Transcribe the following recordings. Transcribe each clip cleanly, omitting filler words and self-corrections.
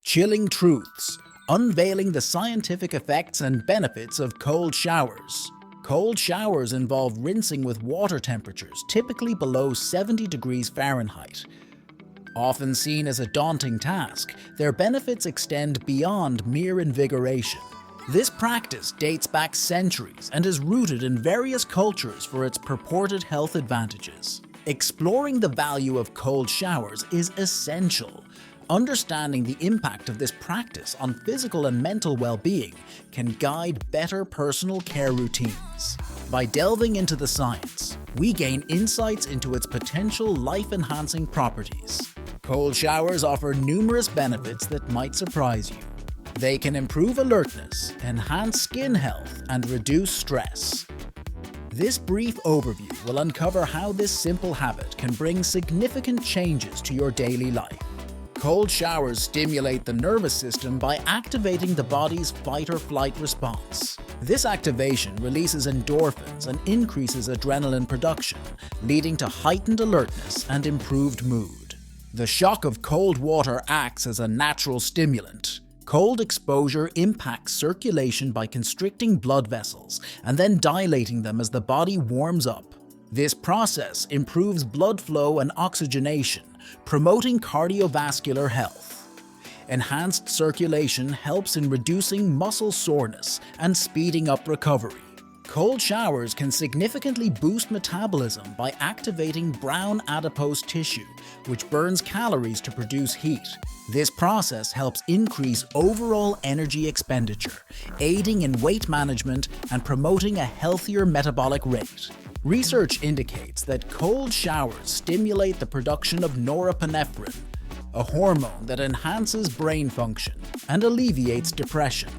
Chilling truths, unveiling the scientific effects and benefits of cold showers. Cold showers involve rinsing with water temperatures typically below 70 degrees Fahrenheit. Often seen as a daunting task, their benefits extend beyond mere invigoration. This practice dates back centuries and is rooted in various cultures for its purported health advantages. Exploring the value of cold showers is essential. Understanding the impact of this practice on physical and mental well-being can guide better personal care routines. By delving into the science, we gain insights into its potential life-enhancing properties. Cold showers offer numerous benefits that might surprise you. They can improve alertness, enhance skin health, and reduce stress. This brief overview will uncover how this simple habit can bring significant changes to your daily life. Cold showers stimulate the nervous system by activating the body's fight-or-flight response. This activation releases endorphins and increases adrenaline production, leading to heightened alertness and improved mood. The shock of cold water acts as a natural stimulant. Cold exposure impacts circulation by constricting blood vessels and then dilating them as the body warms up. This process improves blood flow and oxygenation, promoting cardiovascular health. Enhanced circulation helps in reducing muscle soreness and speeding up recovery. Cold showers can significantly boost metabolism by activating brown adipose tissue, which burns calories to produce heat. This process helps increase overall energy expenditure, aiding in weight management and promoting a healthier metabolic rate. Research indicates that cold showers stimulate the production of norepinephrine, a hormone that enhances brain function and alleviates depression.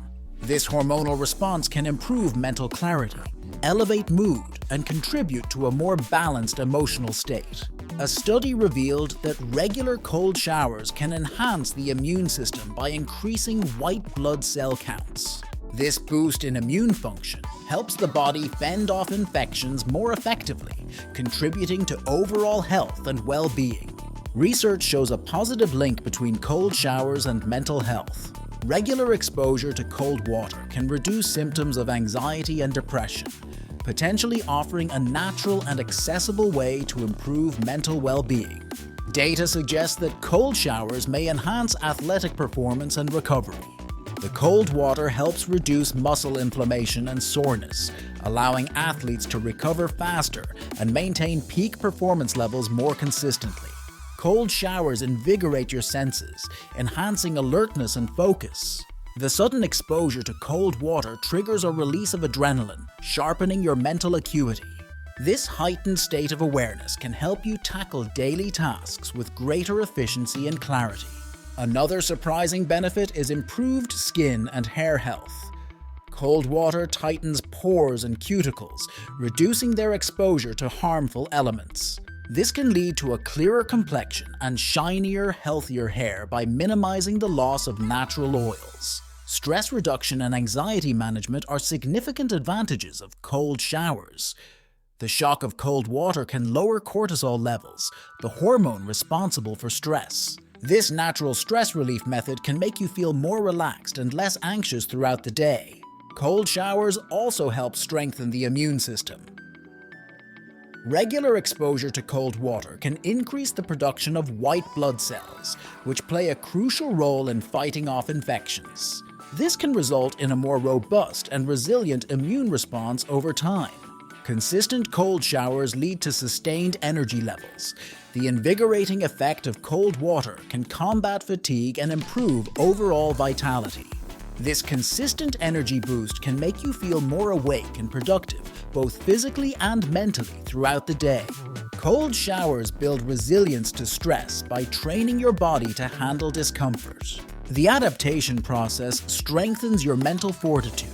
This hormonal response can improve mental clarity, elevate mood, and contribute to a more balanced emotional state. A study revealed that regular cold showers can enhance the immune system by increasing white blood cell counts. This boost in immune function helps the body fend off infections more effectively, contributing to overall health and well-being. Research shows a positive link between cold showers and mental health. Regular exposure to cold water can reduce symptoms of anxiety and depression, potentially offering a natural and accessible way to improve mental well-being. Data suggests that cold showers may enhance athletic performance and recovery. The cold water helps reduce muscle inflammation and soreness, allowing athletes to recover faster and maintain peak performance levels more consistently. Cold showers invigorate your senses, enhancing alertness and focus. The sudden exposure to cold water triggers a release of adrenaline, sharpening your mental acuity. This heightened state of awareness can help you tackle daily tasks with greater efficiency and clarity. Another surprising benefit is improved skin and hair health. Cold water tightens pores and cuticles, reducing their exposure to harmful elements. This can lead to a clearer complexion and shinier, healthier hair by minimizing the loss of natural oils. Stress reduction and anxiety management are significant advantages of cold showers. The shock of cold water can lower cortisol levels, the hormone responsible for stress. This natural stress relief method can make you feel more relaxed and less anxious throughout the day. Cold showers also help strengthen the immune system. Regular exposure to cold water can increase the production of white blood cells, which play a crucial role in fighting off infections. This can result in a more robust and resilient immune response over time. Consistent cold showers lead to sustained energy levels. The invigorating effect of cold water can combat fatigue and improve overall vitality. This consistent energy boost can make you feel more awake and productive, both physically and mentally throughout the day. Cold showers build resilience to stress by training your body to handle discomfort. The adaptation process strengthens your mental fortitude,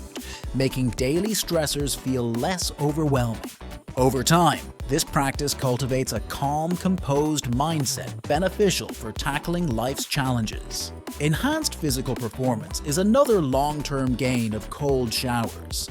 making daily stressors feel less overwhelming. Over time, this practice cultivates a calm, composed mindset beneficial for tackling life's challenges. Enhanced physical performance is another long-term gain of cold showers.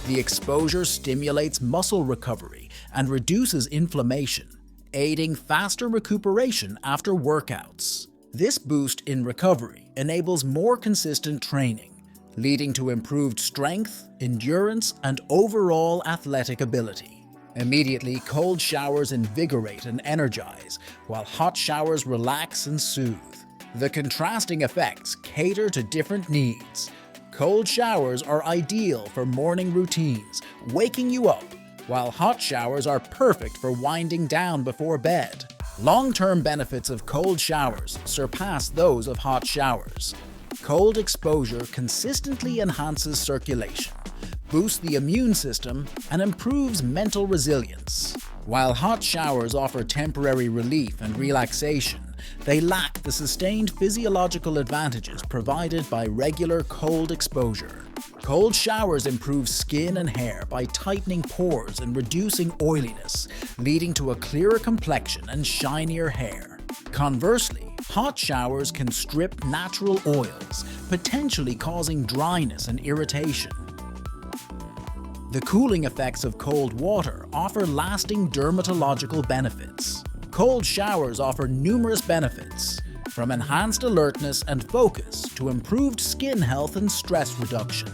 The exposure stimulates muscle recovery and reduces inflammation, aiding faster recuperation after workouts. This boost in recovery enables more consistent training, leading to improved strength, endurance, and overall athletic ability. Immediately, cold showers invigorate and energize, while hot showers relax and soothe. The contrasting effects cater to different needs. Cold showers are ideal for morning routines, waking you up, while hot showers are perfect for winding down before bed. Long-term benefits of cold showers surpass those of hot showers. Cold exposure consistently enhances circulation, boosts the immune system, and improves mental resilience. While hot showers offer temporary relief and relaxation, they lack the sustained physiological advantages provided by regular cold exposure. Cold showers improve skin and hair by tightening pores and reducing oiliness, leading to a clearer complexion and shinier hair. Conversely, hot showers can strip natural oils, potentially causing dryness and irritation. The cooling effects of cold water offer lasting dermatological benefits. Cold showers offer numerous benefits, from enhanced alertness and focus to improved skin health and stress reduction.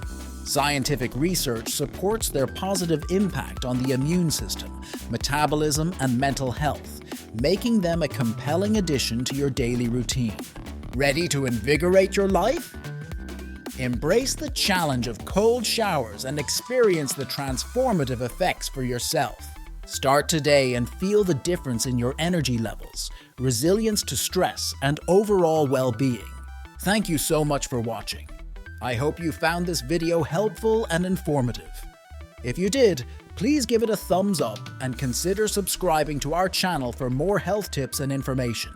Scientific research supports their positive impact on the immune system, metabolism, and mental health, making them a compelling addition to your daily routine. Ready to invigorate your life? Embrace the challenge of cold showers and experience the transformative effects for yourself. Start today and feel the difference in your energy levels, resilience to stress, and overall well-being. Thank you so much for watching. I hope you found this video helpful and informative. If you did, please give it a thumbs up and consider subscribing to our channel for more health tips and information.